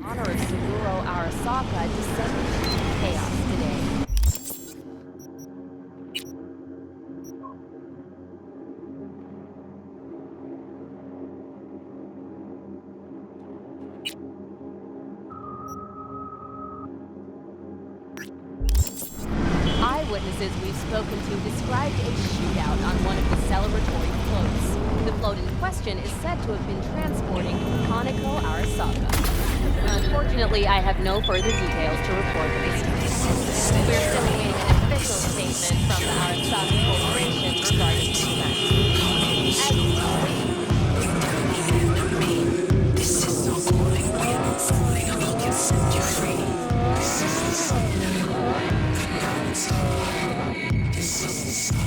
honor of Suguro Arasaka descended into chaos today. Eyewitnesses we've spoken to described a shootout on one of the celebratory floats. The float in question is said to have been transporting Hanako Arasaka. Unfortunately, I have no further details to report at this time. We're still awaiting an official statement from the Arasaka Corporation regarding the event. This is so calling we can set you free. This is the sign. This is the sign.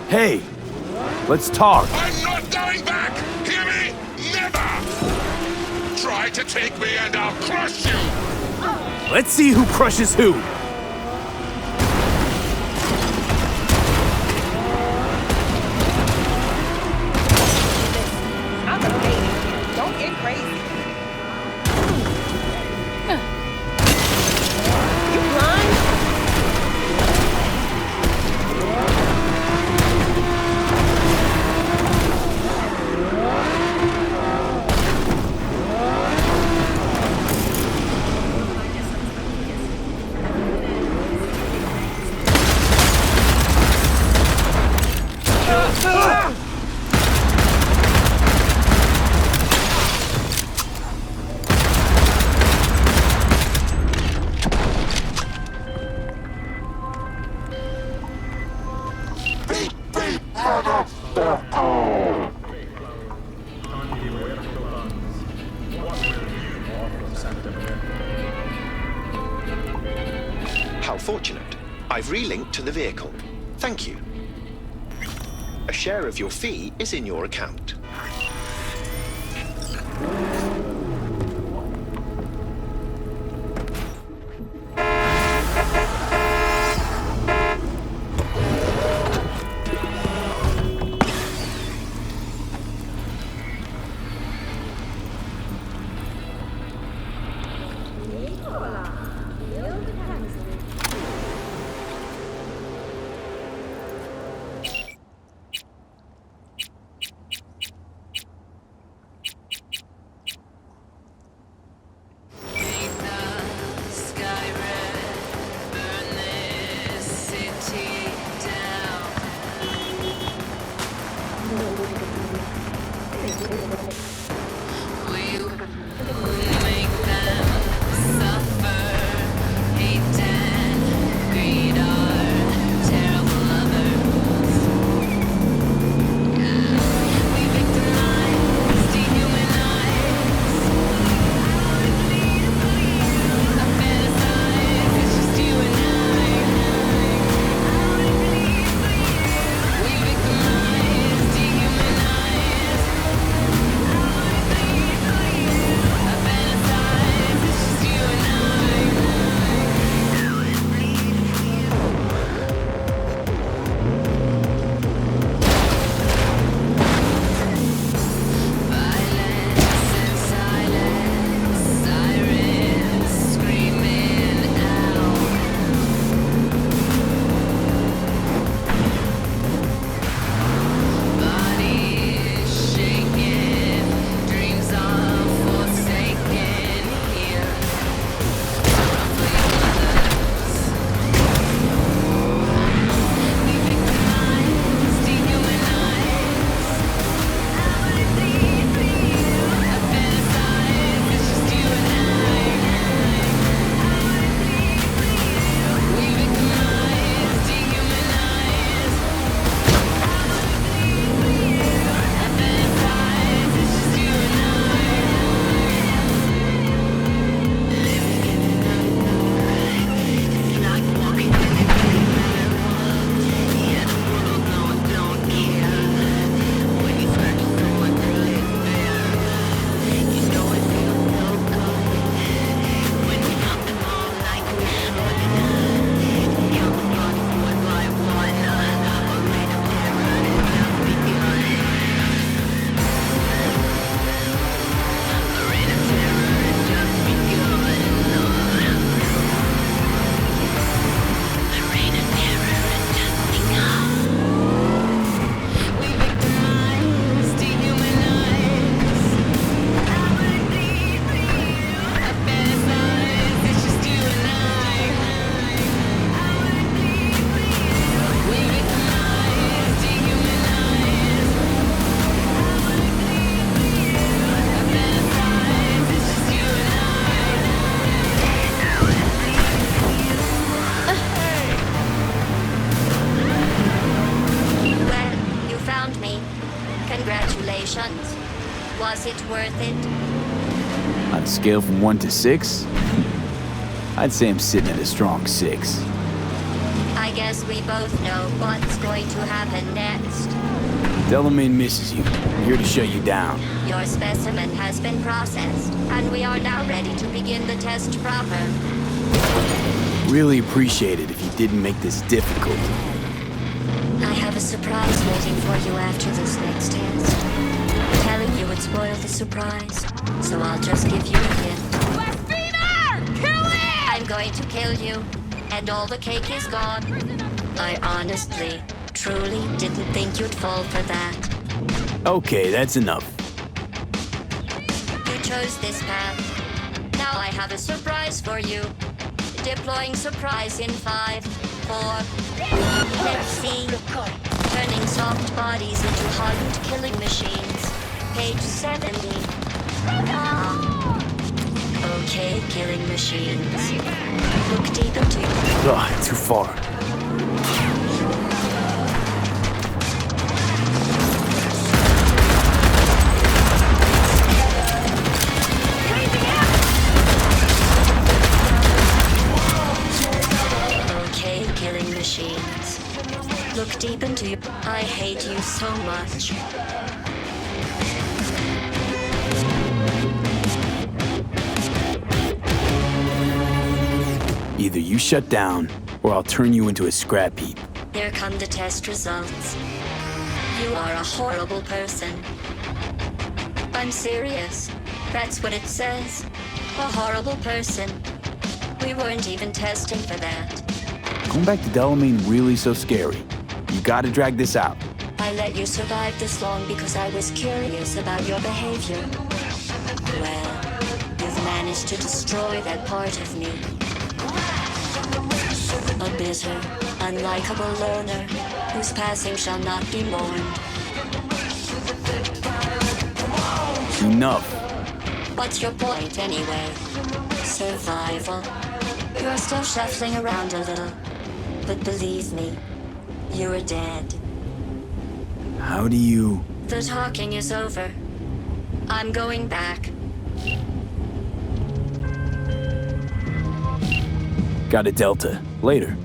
Hey, let's talk. I'm not going back! Hear me? Never! Try to take me and I'll crush you! Let's see who crushes who. I'm a baby. Don't get crazy. You blind? fortunate. I've relinked to the vehicle. Thank you. A share of your fee is in your account. Congratulations. Was it worth it? On a scale from 1 to 6, I'd say I'm sitting at a strong 6. I guess we both know what's going to happen next. Delamain misses you. I'm here to shut you down. Your specimen has been processed, and we are now ready to begin the test proper. Really appreciate it if you didn't make this difficult. I have a surprise waiting for you after this next test. Telling you would spoil the surprise, so I'll just give you a hint. Blasphemer! Kill it! I'm going to kill you, and all the cake is gone. I honestly, truly didn't think you'd fall for that. Okay, that's enough. You chose this path. Now I have a surprise for you. Deploying surprise in 5, 4. Let's see. Turning soft bodies into hardened killing machines. Page 70. Okay, killing machines. Look deep into Ugh, too far. look deep into you. I hate you so much. Either you shut down, or I'll turn you into a scrap heap. Here come the test results. You are a horrible person. I'm serious. That's what it says. A horrible person. We weren't even testing for that. Going back to Delamain really so scary? You gotta drag this out. I let you survive this long because I was curious about your behavior. Well, you've managed to destroy that part of me. A bitter, unlikable loner whose passing shall not be mourned. Enough. What's your point, anyway? Survival. You're still shuffling around a little. But believe me, you're dead. How do you... The talking is over. I'm going back. Got a Delta. Later.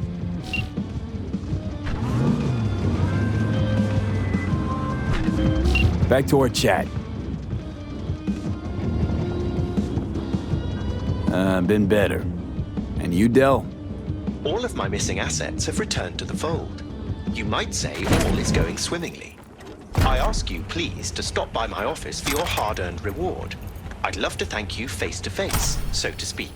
Back to our chat. Been better. And you, Del? All of my missing assets have returned to the fold. You might say all is going swimmingly. I ask you, please, to stop by my office for your hard-earned reward. I'd love to thank you face to face, so to speak.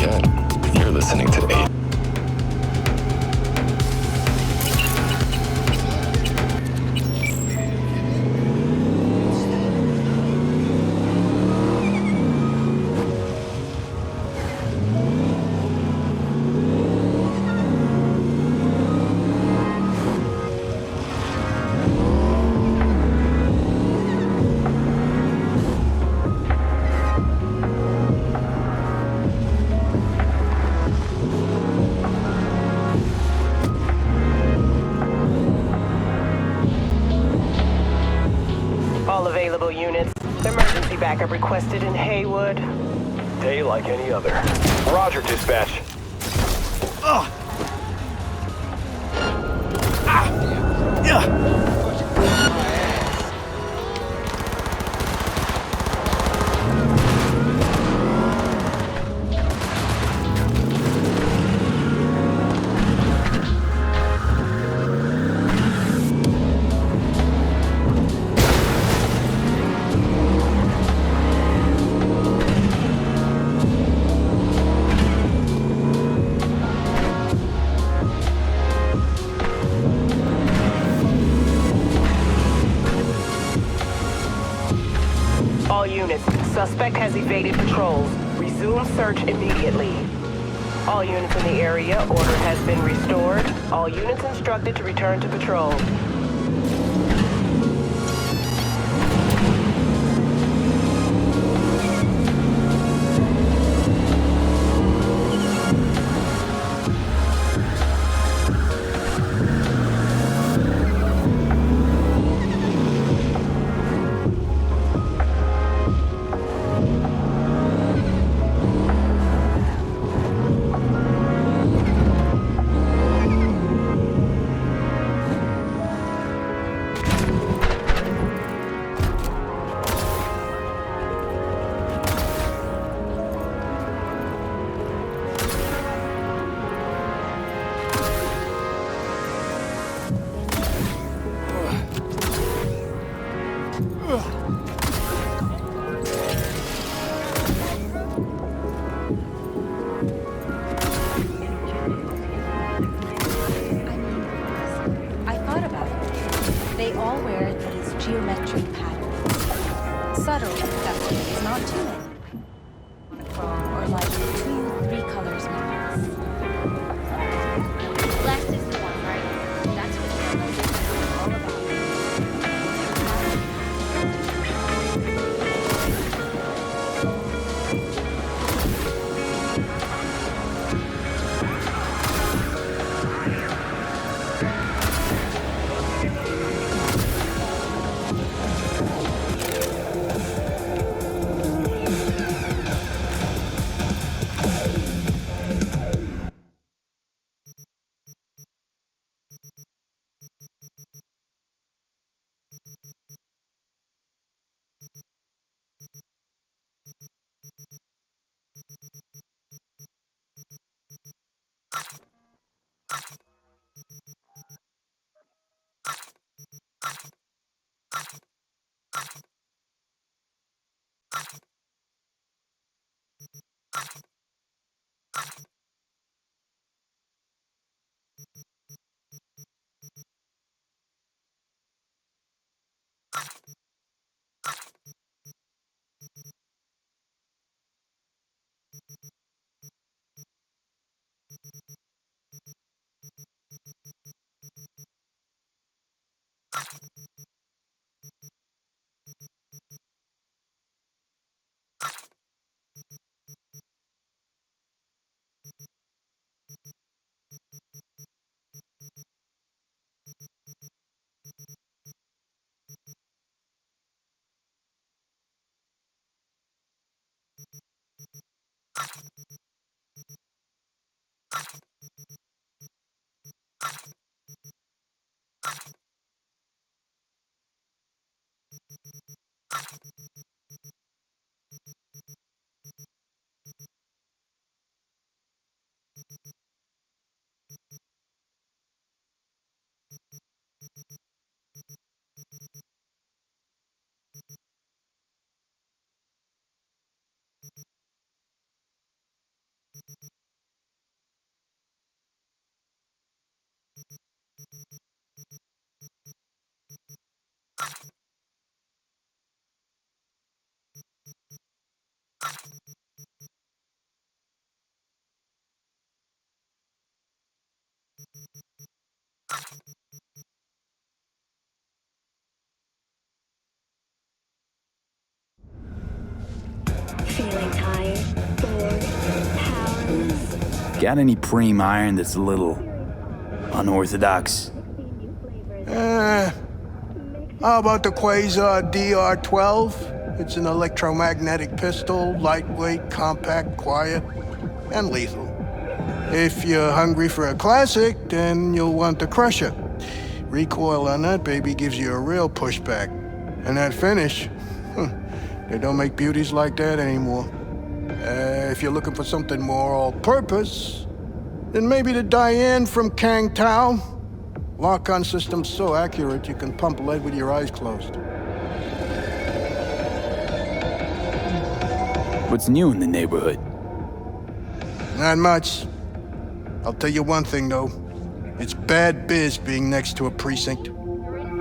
again. You're listening to 8. All available units. Emergency backup requested in Haywood. Day like any other. Roger, dispatch. All units. Suspect has evaded patrols. Resume search immediately. All units in the area. Order has been restored. All units instructed to return to patrol. Feeling tired, bored, powerless. Got any preem iron that's a little unorthodox? How about the Quasar DR-12? It's an electromagnetic pistol, lightweight, compact, quiet, and lethal. If you're hungry for a classic, then you'll want the Crusher. Recoil on that baby gives you a real pushback. And that finish, they don't make beauties like that anymore. If you're looking for something more all-purpose, then maybe the Diane from Kang Tao. Lock-on system's so accurate you can pump lead with your eyes closed. What's new in the neighborhood? Not much. I'll tell you one thing, though. It's bad biz being next to a precinct.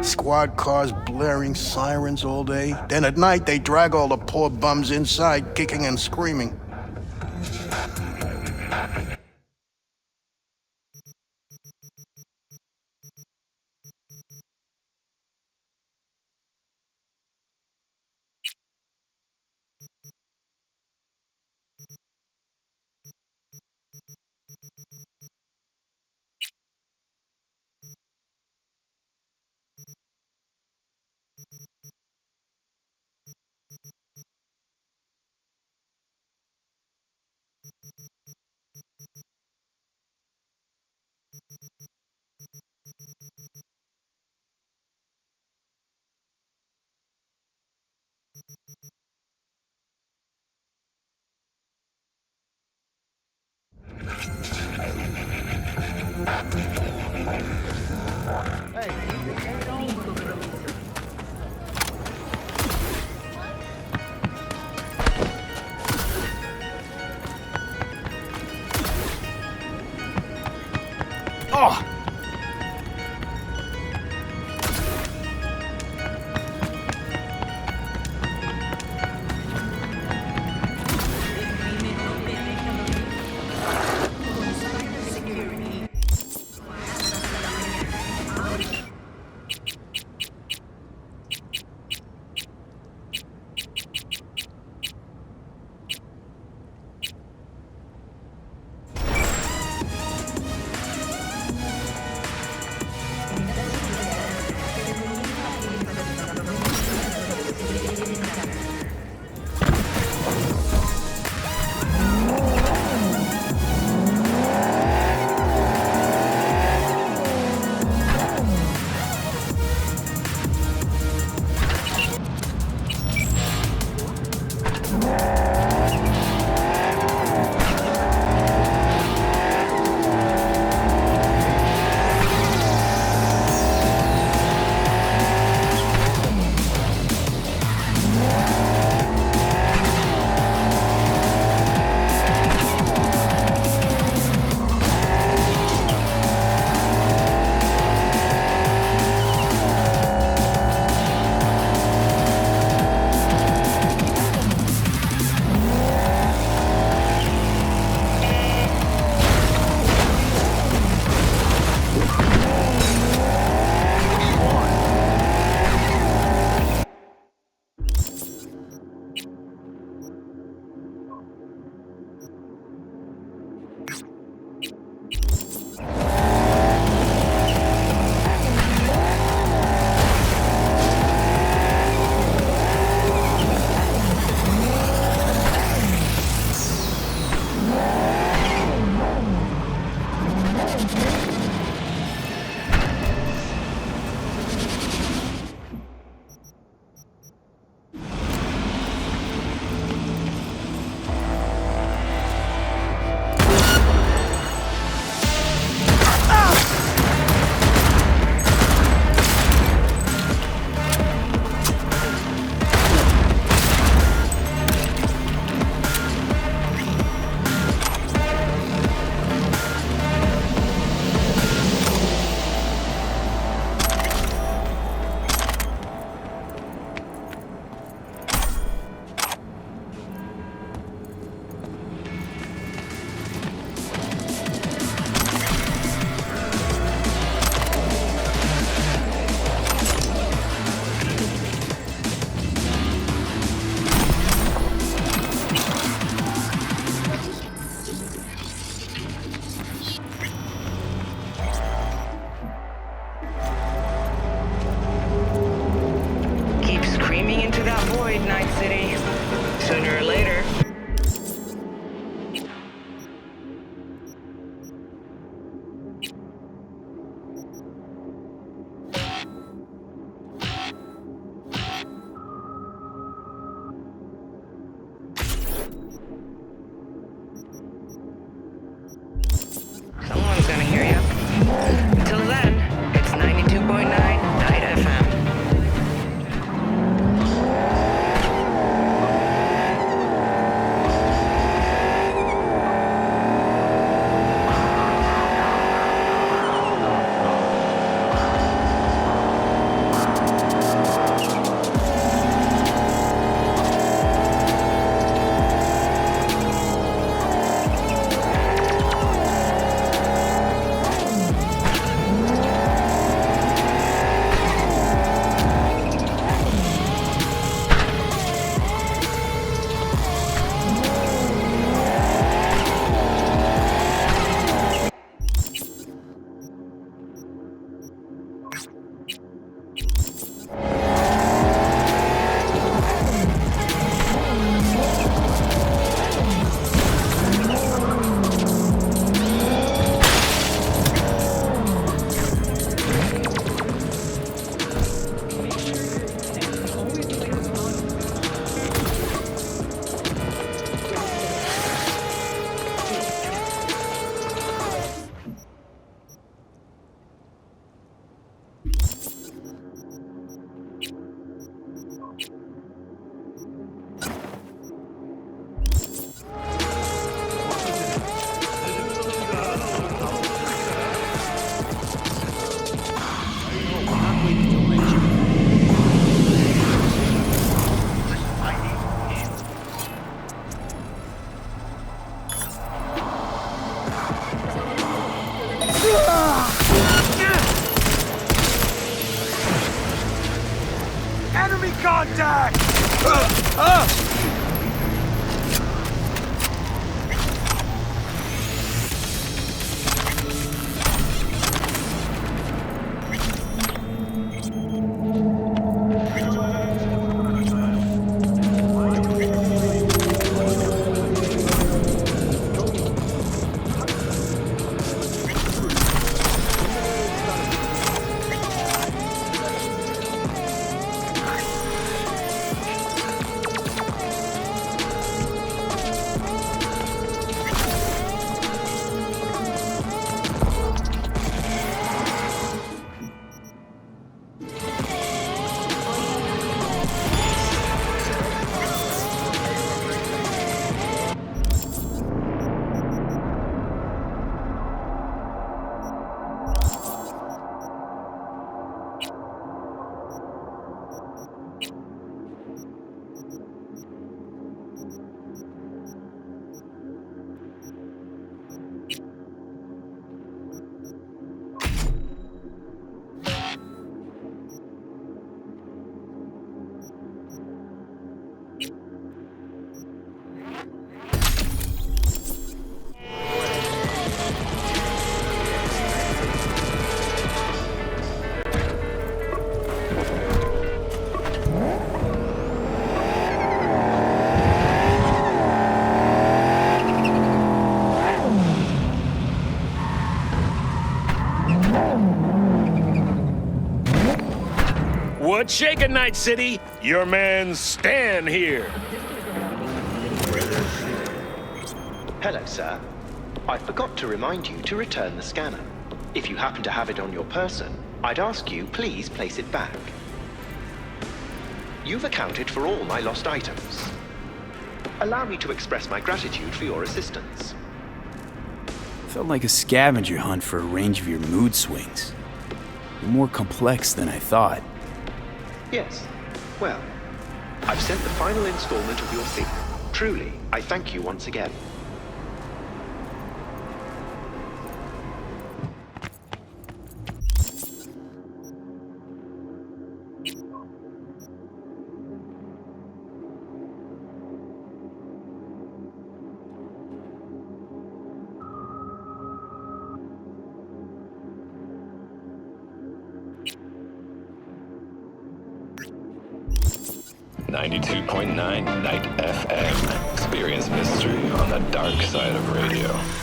Squad cars blaring sirens all day. Then at night, they drag all the poor bums inside, kicking and screaming. contact! What's shaking, Night City? Your man Stan here. Hello, sir. I forgot to remind you to return the scanner. If you happen to have it on your person, I'd ask you please place it back. You've accounted for all my lost items. Allow me to express my gratitude for your assistance. Felt like a scavenger hunt for a range of your mood swings. You're more complex than I thought. Yes. Well, I've sent the final installment of your fee. Truly, I thank you once again. .9 Night FM. Experience mystery on the dark side of radio.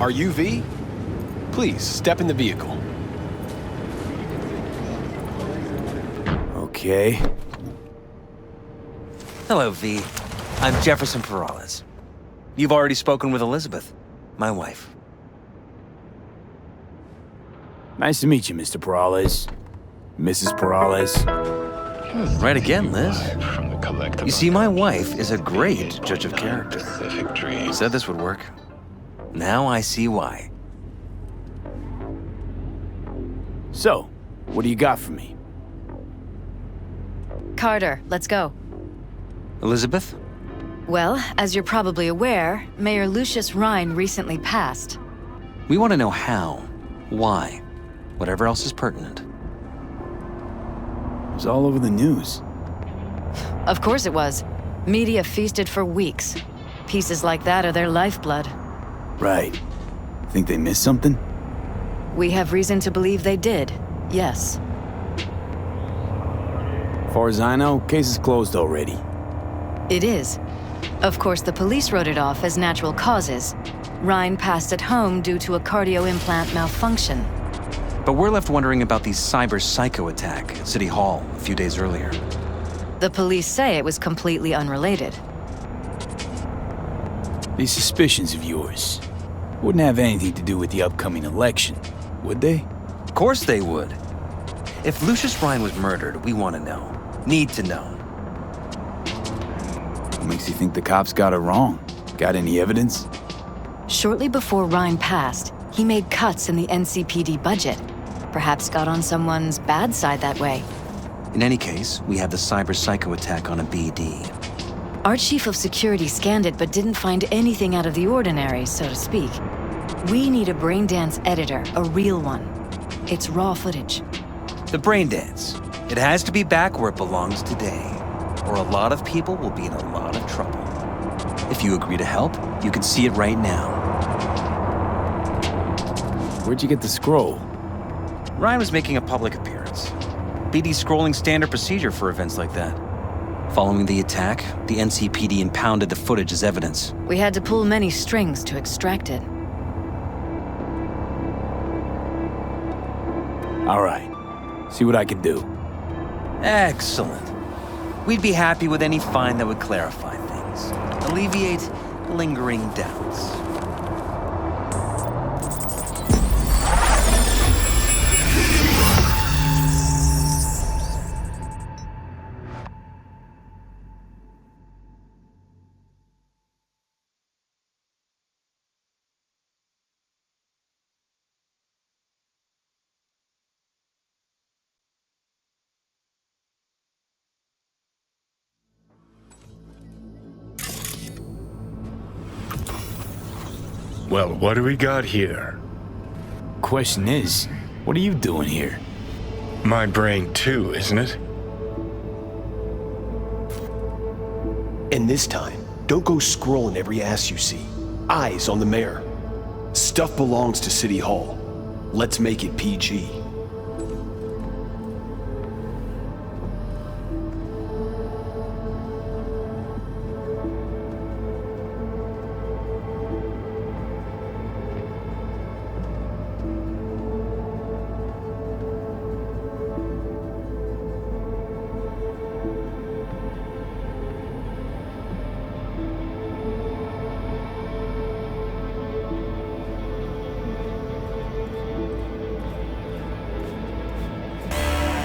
Are you V? Please, step in the vehicle. Okay. Hello, V. I'm Jefferson Peralez. You've already spoken with Elizabeth, my wife. Nice to meet you, Mr. Peralez. Mrs. Peralez. Right again, Liz. You see, my wife is a great judge of character. Said this would work. Now I see why. So, what do you got for me? Carter, let's go. Elizabeth, Well, as you're probably aware, Mayor Lucius Rhine recently passed. We want to know how, why, whatever else is pertinent. It was all over the news. Of course it was. Media feasted for weeks. Pieces like that are their lifeblood. Right. Think they missed something? We have reason to believe they did, yes. Far as I know, case is closed already. It is. Of course, the police wrote it off as natural causes. Rhine passed at home due to a cardio implant malfunction. But we're left wondering about the cyber psycho attack at City Hall a few days earlier. The police say it was completely unrelated. These suspicions of yours wouldn't have anything to do with the upcoming election, would they? Of course they would. If Lucius Rhine was murdered, we want to know. Need to know. What makes you think the cops got it wrong? Got any evidence? Shortly before Rhine passed, he made cuts in the NCPD budget. Perhaps got on someone's bad side that way. In any case, we have the cyber psycho attack on a BD. Our chief of security scanned it but didn't find anything out of the ordinary, so to speak. We need a braindance editor, a real one. It's raw footage. The braindance. It has to be back where it belongs today, or a lot of people will be in a lot of trouble. If you agree to help, you can see it right now. Where'd you get the scroll? Ryan was making a public appearance. BD's scrolling standard procedure for events like that. Following the attack, the NCPD impounded the footage as evidence. We had to pull many strings to extract it. All right. See what I can do. Excellent. We'd be happy with any find that would clarify things, alleviate lingering doubts. Well, what do we got here? Question is, what are you doing here? My brain too, isn't it? And this time, don't go scrolling every ass you see. Eyes on the mayor. Stuff belongs to City Hall. Let's make it PG.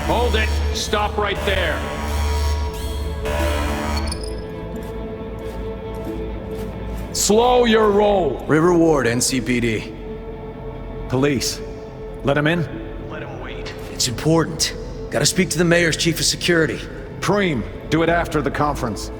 Hold it! Stop right there! Slow your roll! River Ward, NCPD. Police. Let him in? Let him wait. It's important. Gotta speak to the mayor's chief of security. Preem, do it after the conference.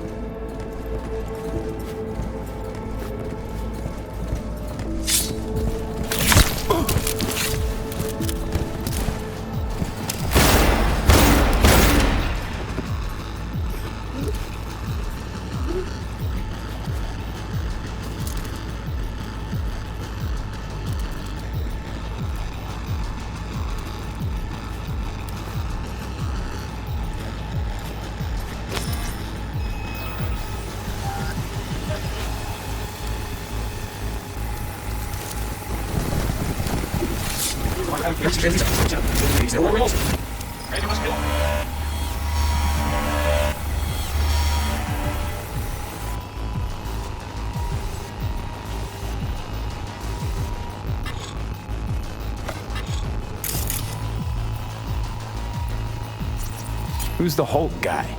Who's the Hulk guy?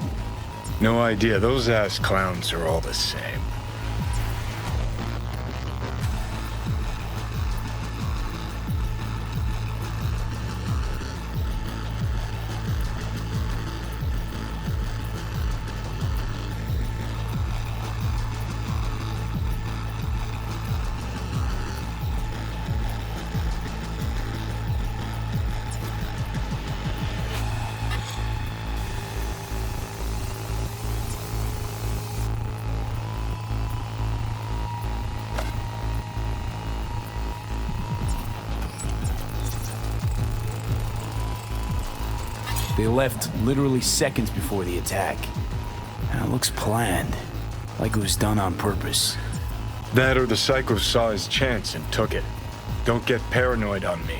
No idea. Those ass clowns are all the same. They left literally seconds before the attack. And it looks planned, like it was done on purpose. That or the psycho saw his chance and took it. Don't get paranoid on me.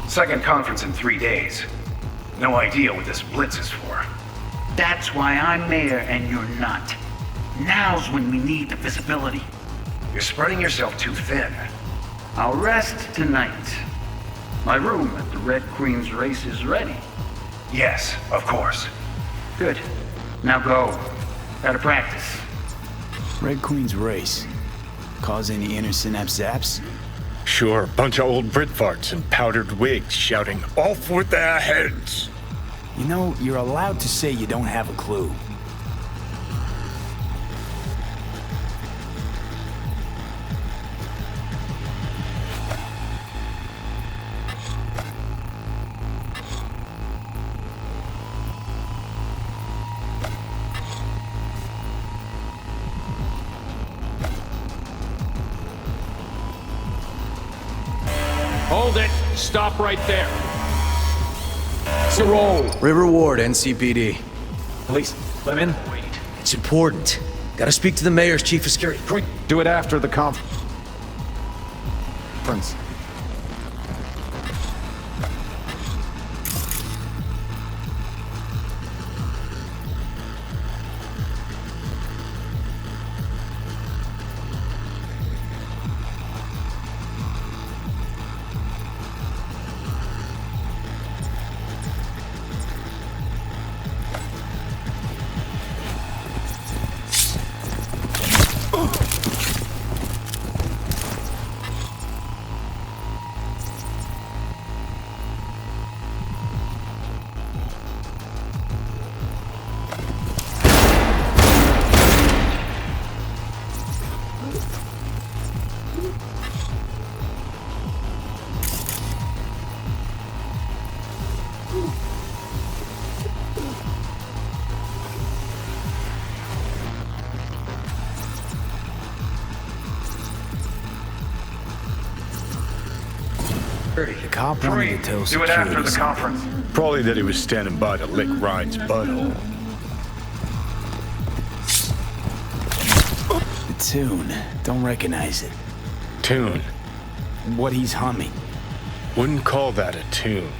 Second conference in 3 days. No idea what this blitz is for. That's why I'm mayor and you're not. Now's when we need the visibility. You're spreading yourself too thin. I'll rest tonight. My room at the Red Queen's race is ready. Yes, of course. Good. Now go. Gotta practice. Red Queen's race. Cause any inner synapse zaps? Sure, bunch of old Brit farts in powdered wigs shouting, "Off with their heads!" You know, you're allowed to say you don't have a clue. Hold it. Stop right there. It's a roll. River Ward, NCPD. Police, let him in. It's important. Gotta speak to the mayor's chief of security. Do it after the conference. The cop wanted to tell Do it security after the something. conference. Probably that he was standing by to lick Ryan's butthole. The tune. Don't recognize it. Tune? What he's humming. Wouldn't call that a tune.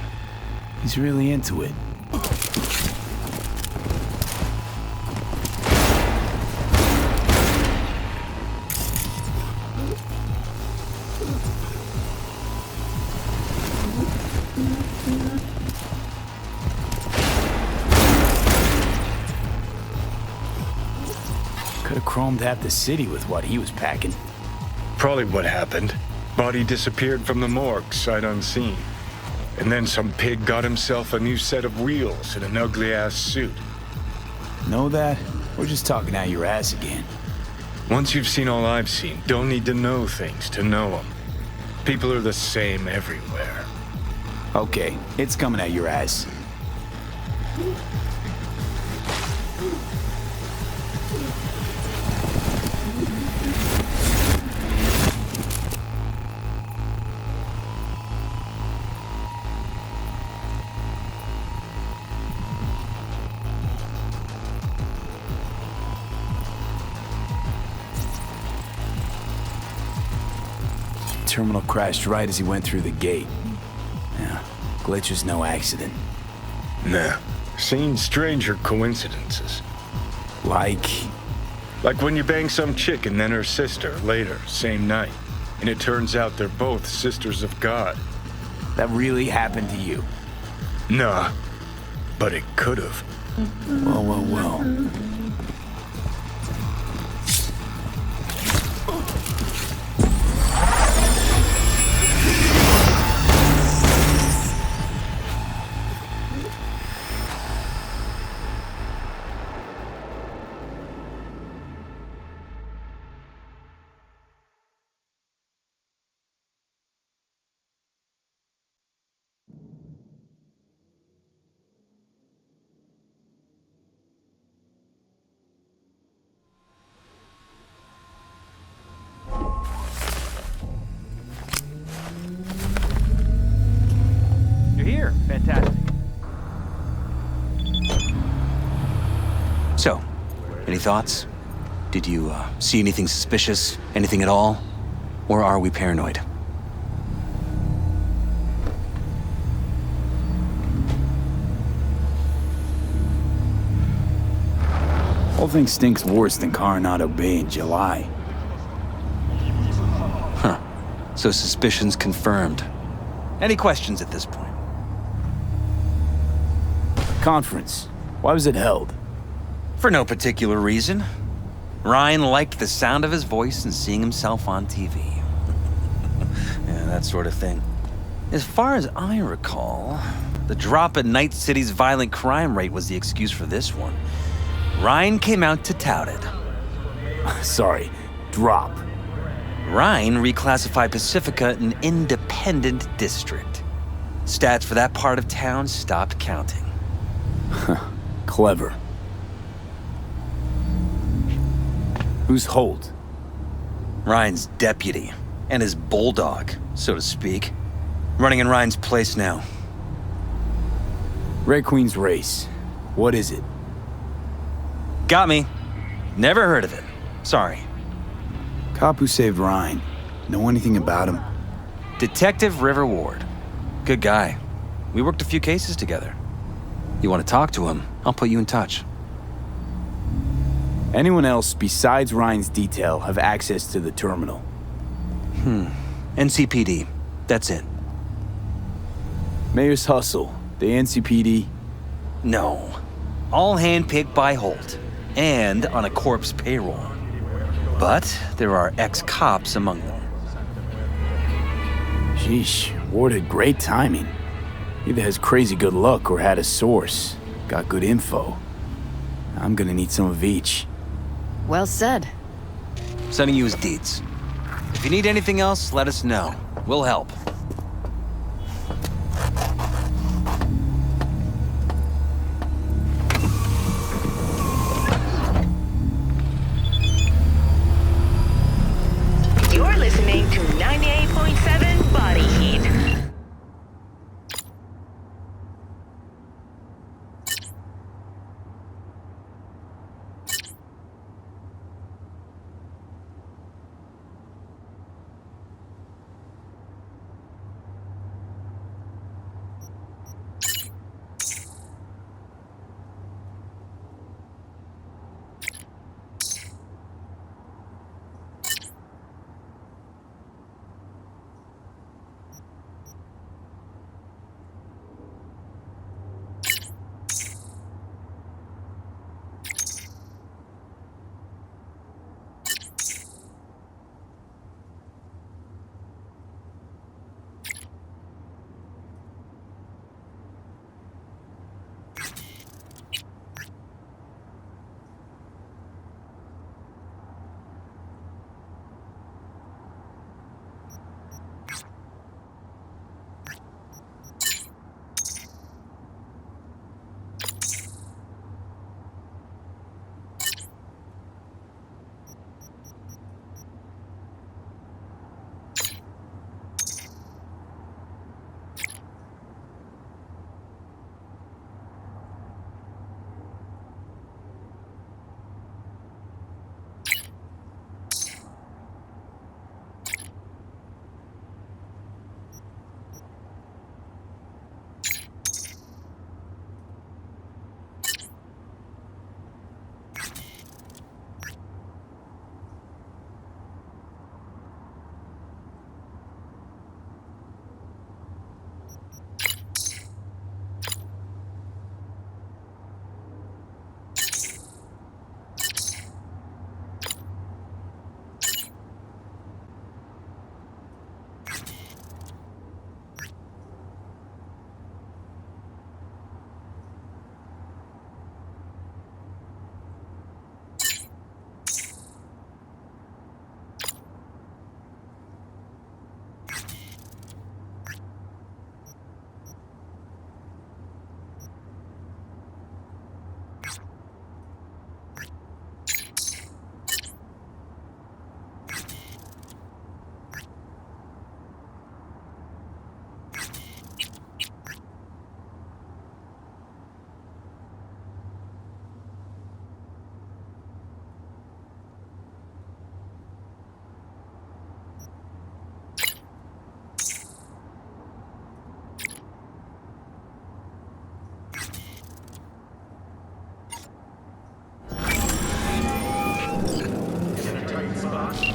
He's really into it. Could have chromed half the city with what he was packing. Probably what happened. Body disappeared from the morgue, sight unseen. And then some pig got himself a new set of wheels and an ugly-ass suit. Know that? We're just talking out your ass again. Once you've seen all I've seen, don't need to know things to know them. People are the same everywhere. Okay, it's coming out your ass. Terminal crashed right as he went through the gate. Yeah, glitch was no accident. Nah, seen stranger coincidences. Like when you bang some chick and then her sister later, same night. And it turns out they're both sisters of God. That really happened to you? Nah, but it could've. Well. Fantastic. So, any thoughts? Did you see anything suspicious? Anything at all? Or are we paranoid? Whole thing stinks worse than Coronado Bay in July. Huh. So suspicions confirmed. Any questions at this point? Conference. Why was it held? For no particular reason. Ryan liked the sound of his voice and seeing himself on TV. Yeah, that sort of thing. As far as I recall, the drop in Night City's violent crime rate was the excuse for this one. Ryan came out to tout it. Sorry, drop. Ryan reclassified Pacifica an independent district. Stats for that part of town stopped counting. Clever. Who's Holt? Ryan's deputy, and his bulldog, so to speak. Running in Ryan's place now. Red Queen's race. What is it? Got me. Never heard of it. Sorry. Cop who saved Ryan. Know anything about him? Detective River Ward. Good guy. We worked a few cases together. You want to talk to him, I'll put you in touch. Anyone else besides Ryan's detail have access to the terminal? NCPD. That's it. Mayor's Hustle. The NCPD? No. All handpicked by Holt. And on a corpse payroll. But there are ex-cops among them. Sheesh, Ward had great timing. Either has crazy good luck or had a source. Got good info. I'm gonna need some of each. Well said. Sending you his deeds. If you need anything else, let us know. We'll help. You're listening to 98.7 Body Heat.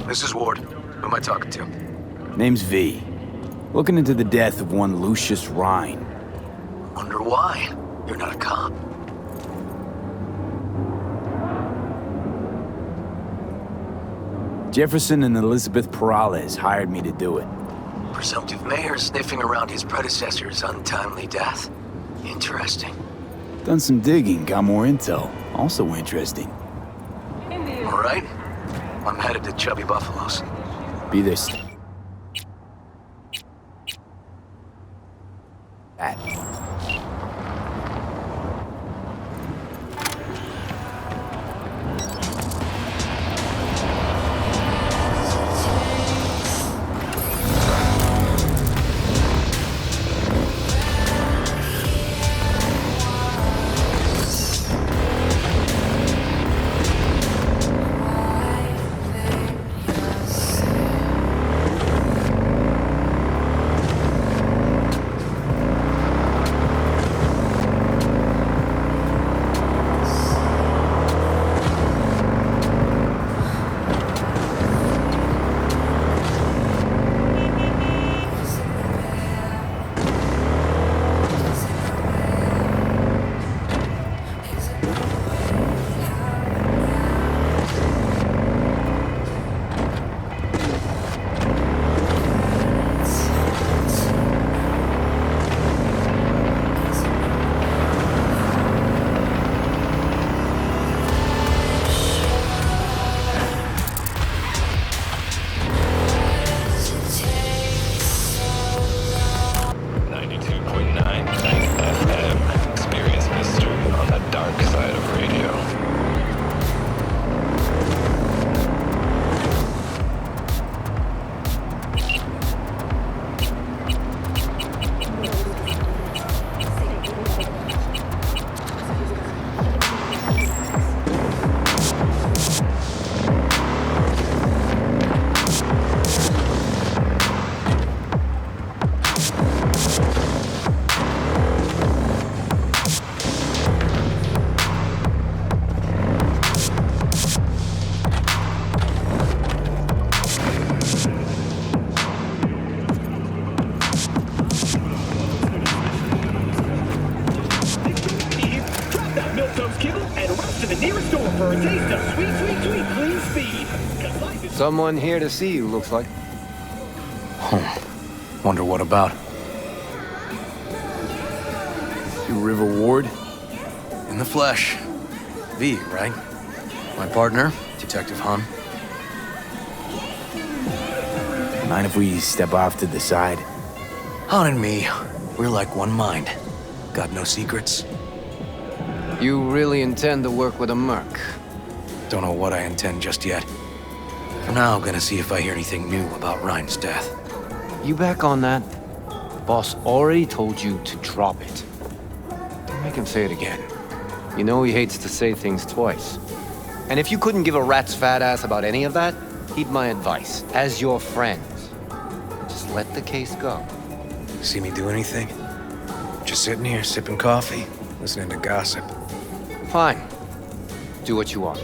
This is Ward. Who am I talking to? Name's V. Looking into the death of one Lucius Rhine. Wonder why? You're not a cop. Jefferson and Elizabeth Perales hired me to do it. Presumptive mayor sniffing around his predecessor's untimely death. Interesting. Done some digging, got more intel. Also interesting. All right. I'm headed to Chubby Buffalo's. Be this. That. Someone here to see you, looks like. Wonder what about? You River Ward? In the flesh. V, right? My partner, Detective Hahn. Mind if we step off to the side? Hahn and me, we're like one mind. Got no secrets. You really intend to work with a merc? Don't know what I intend just yet. For now, gonna see if I hear anything new about Ryan's death. You back on that? Boss already told you to drop it. Don't make him say it again. You know he hates to say things twice. And if you couldn't give a rat's fat ass about any of that, heed my advice. As your friend, just let the case go. See me do anything? Just sitting here, sipping coffee, listening to gossip. Fine. Do what you want.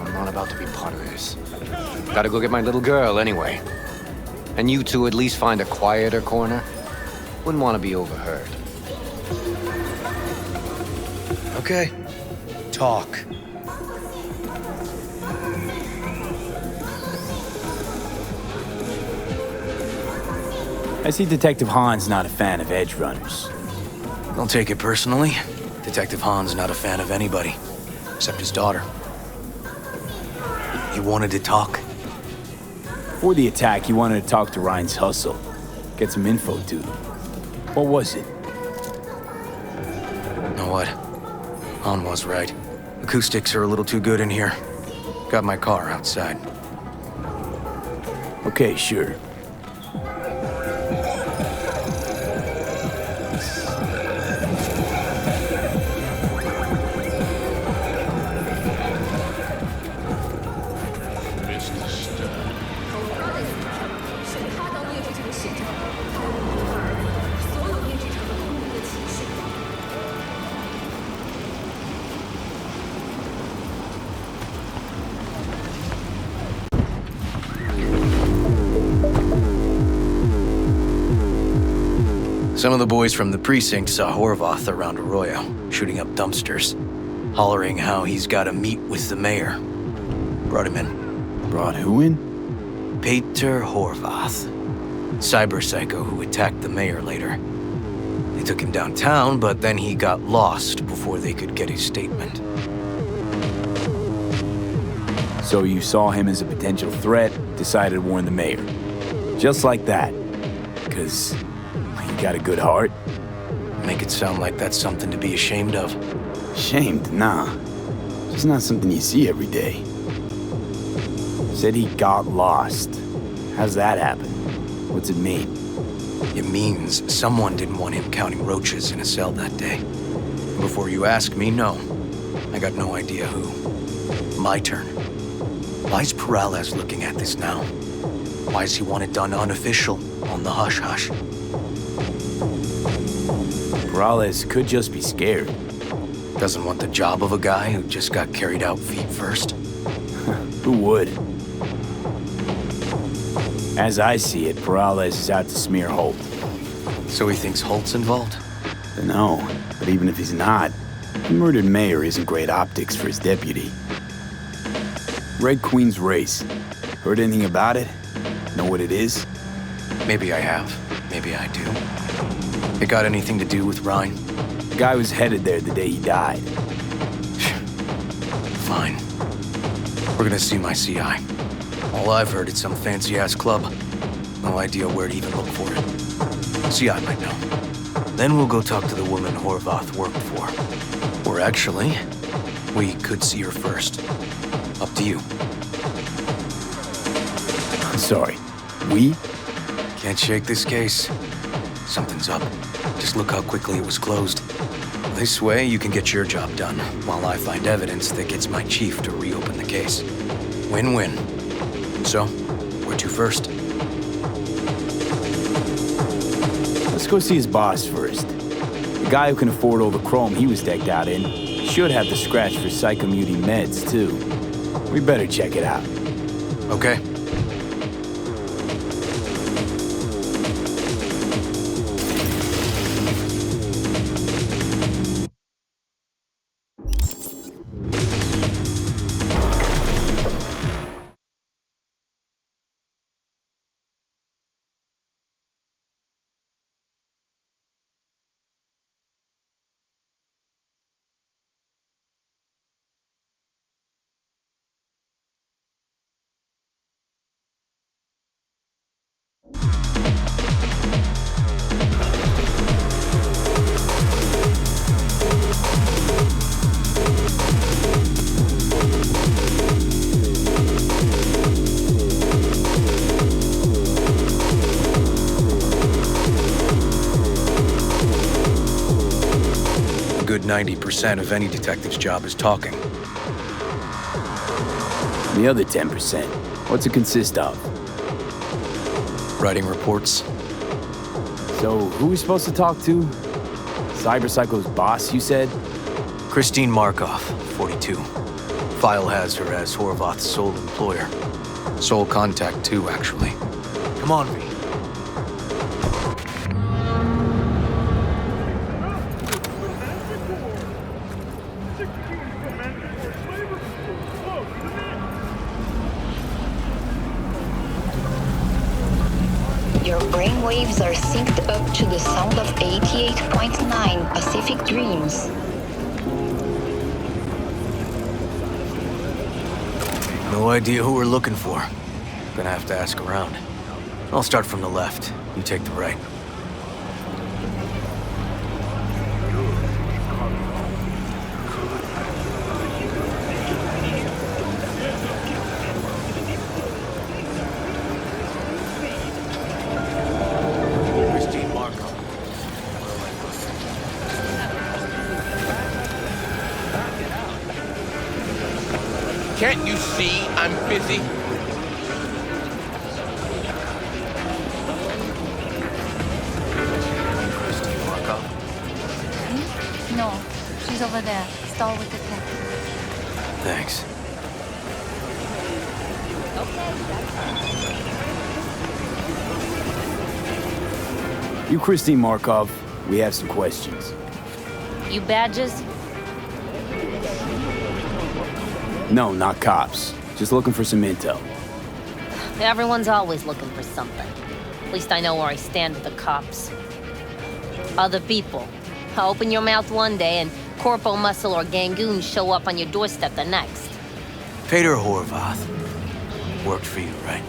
I'm not about to be part of this. Gotta go get my little girl anyway. And you two at least find a quieter corner. Wouldn't want to be overheard. Okay. Talk. I see Detective Hahn's not a fan of edge runners. Don't take it personally. Detective Hahn's not a fan of anybody, except his daughter. He wanted to talk. Before the attack, he wanted to talk to Ryan's hustle. Get some info to them. What was it? Know what? Hahn was right. Acoustics are a little too good in here. Got my car outside. Okay, sure. Some of the boys from the precinct saw Horvath around Arroyo, shooting up dumpsters, hollering how he's got to meet with the mayor. Brought him in. Brought who in? Peter Horvath, cyber psycho who attacked the mayor later. They took him downtown, but then he got lost before they could get his statement. So you saw him as a potential threat, decided to warn the mayor. Just like that. Because you got a good heart. Make it sound like that's something to be ashamed of. Ashamed? Nah. Just not something you see every day. Said he got lost. How's that happen? What's it mean? It means someone didn't want him counting roaches in a cell that day. Before you ask me, no. I got no idea who. My turn. Why's Peralez looking at this now? Why does he want it done unofficial, on the hush-hush? Peralez could just be scared. Doesn't want the job of a guy who just got carried out feet first? Who would? As I see it, Peralez is out to smear Holt. So he thinks Holt's involved? No, but even if he's not, the murdered mayor isn't great optics for his deputy. Red Queen's race. Heard anything about it? Know what it is? Maybe I have. Maybe I do. It got anything to do with Ryan? The guy was headed there the day he died. Fine. We're gonna see my CI. All I've heard is some fancy-ass club. No idea where to even look for it. CI might know. Then we'll go talk to the woman Horvath worked for. Or actually, we could see her first. Up to you. I'm sorry. We? Can't shake this case. Something's up. Just look how quickly it was closed. This way, you can get your job done, while I find evidence that gets my chief to reopen the case. Win-win. So, where to first? Let's go see his boss first. The guy who can afford all the chrome he was decked out in should have the scratch for psychomuting meds, too. We better check it out. Okay. A good 90% of any detective's job is talking. The other 10%, what's it consist of? Writing reports. So, who are we supposed to talk to? Cyber Psycho's boss, you said? Christine Markov, 42. File has her as Horvath's sole employer. Sole contact, too, actually. Come on, V. Your brainwaves are synced up to the sound of 88.9 Pacific Dreams. No idea who we're looking for. Gonna have to ask around. I'll start from the left. You take the right. Can't you see I'm busy? Christine Markov? No, she's over there. Stall with the tech. Thanks. You, Christine Markov, we have some questions. You badges? No, not cops. Just looking for some intel. Everyone's always looking for something. At least I know where I stand with the cops. Other people. Open your mouth one day and Corpo Muscle or Gangoon show up on your doorstep the next. Peter Horvath. Worked for you, right?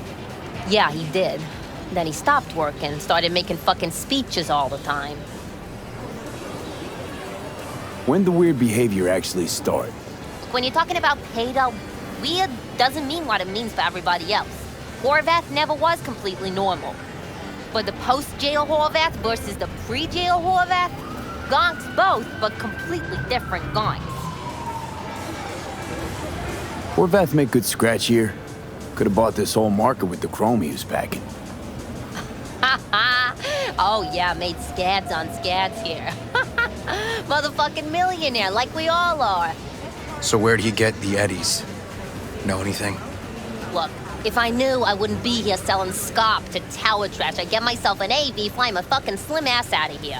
Yeah, he did. Then he stopped working, started making fucking speeches all the time. When the weird behavior actually start? When you're talking about Peter, weird doesn't mean what it means for everybody else. Horvath never was completely normal. But the post-jail Horvath versus the pre-jail Horvath, gonks both, but completely different gonks. Horvath make good scratch here. Could have bought this whole market with the chrome he was packing. Oh yeah, made scads on scads here. Motherfucking millionaire, like we all are. So where'd he get the eddies? Know anything? Look, if I knew, I wouldn't be here selling scop to tower trash. I'd get myself an AV, fly my fucking slim ass out of here.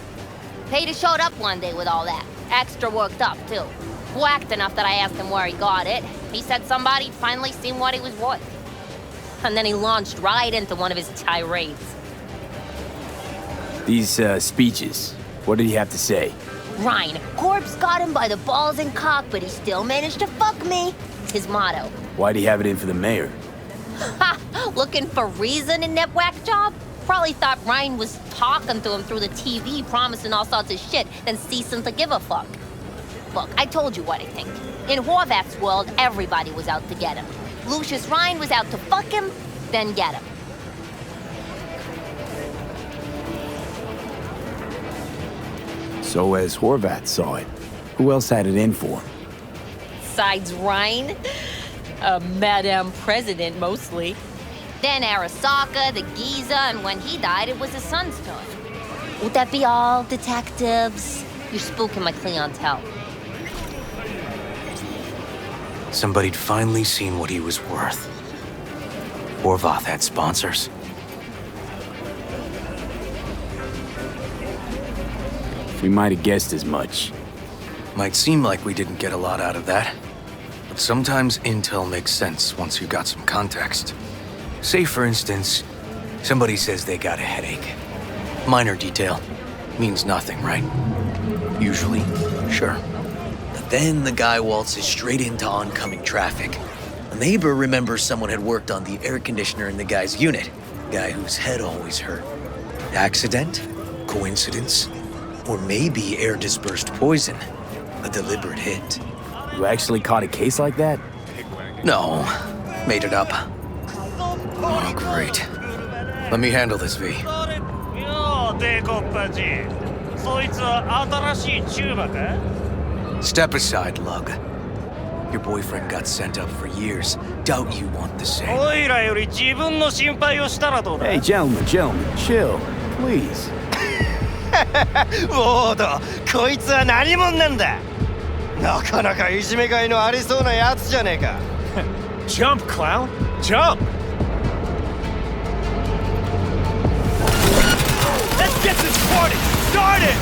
Peter showed up one day with all that. Extra worked up, too. Whacked enough that I asked him where he got it. He said somebody'd finally seen what he was worth. And then he launched right into one of his tirades. These, speeches, what did he have to say? Ryan, Corpse got him by the balls and cock, but he still managed to fuck me. His motto. Why'd he have it in for the mayor? Ha! Looking for reason in that whack job? Probably thought Ryan was talking to him through the TV, promising all sorts of shit, then ceasing to give a fuck. Look, I told you what I think. In Horvath's world, everybody was out to get him. Lucius Ryan was out to fuck him, then get him. So as Horvath saw it, who else had it in for him? Besides Ryan, a Madame President mostly. Then Arasaka, the Giza, and when he died, it was his son's turn. Would that be all, detectives? You're spooking my clientele. Somebody'd finally seen what he was worth. Horvath had sponsors. We might have guessed as much. Might seem like we didn't get a lot out of that. But sometimes intel makes sense once you got some context. Say, for instance, somebody says they got a headache. Minor detail. Means nothing, right? Usually, sure. But then the guy waltzes straight into oncoming traffic. A neighbor remembers someone had worked on the air conditioner in the guy's unit. Guy whose head always hurt. Accident? Coincidence? Or maybe air-dispersed poison. A deliberate hit. You actually caught a case like that? No. Made it up. Oh, great. Let me handle this, V. Step aside, Lug. Your boyfriend got sent up for years. Doubt you want the same. Hey, gentlemen, chill. Please. ウォード、こいつは何者なんだ。なかなかいじめがいのありそうなやつじゃねえか。Jump, clown! Jump! Let's get this party started!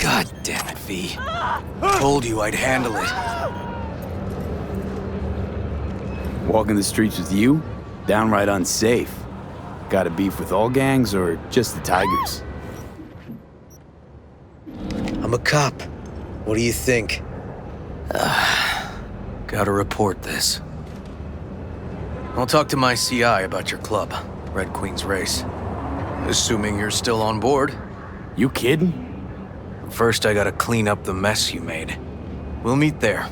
God damn it, V. Told you I'd handle it. Walking the streets with you? Downright unsafe. Got a beef with all gangs or just the Tigers? I'm a cop. What do you think? Gotta report this. I'll talk to my CI about your club, Red Queen's Race. Assuming you're still on board. You kidding? First, I gotta clean up the mess you made. We'll meet there.